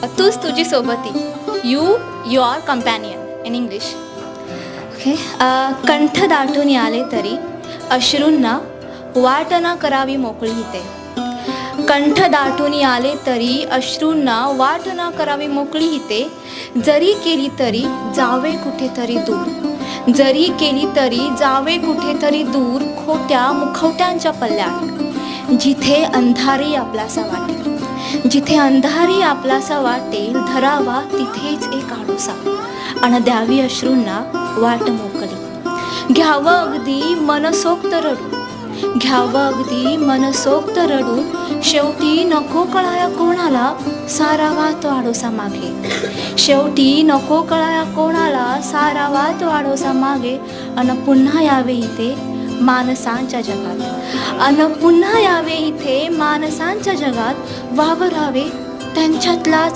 तूच तुझी सोबती, you your companion in English. Okay. कंठ दाटून आले तरी अश्रूंना वाट न करावी मोकळी इथे. कंठ दाटून आले तरी अश्रूंना वाट न करावी मोकळी इथे. जरी केली तरी जावे कुठेतरी दूर, जरी केली तरी जावे कुठेतरी दूर, खोट्या मुखवट्यांच्या पल्ल्यात जिथे अंधारी आपलासा वाटेल, जिथे अंधारी आपलासा वाटेल, धरावा तिथेच एक आडोसा अन द्यावी अश्रूंना वाट मोकळी. घ्यावं अगदी मनसोक्त रडून, घ्यावं अगदी मनसोक्त रडून, शेवटी नको कळाया कोणाला सारावा तो आडोसा मागे, शेवटी नको कळाया कोणाला सारावा तो आडोसा मागे. अन पुन्हा यावे इथे माणसांच्या जगात, अन पुन्हा यावे इथे माणसांच्या जगात, वावरावे त्यांच्यातलाच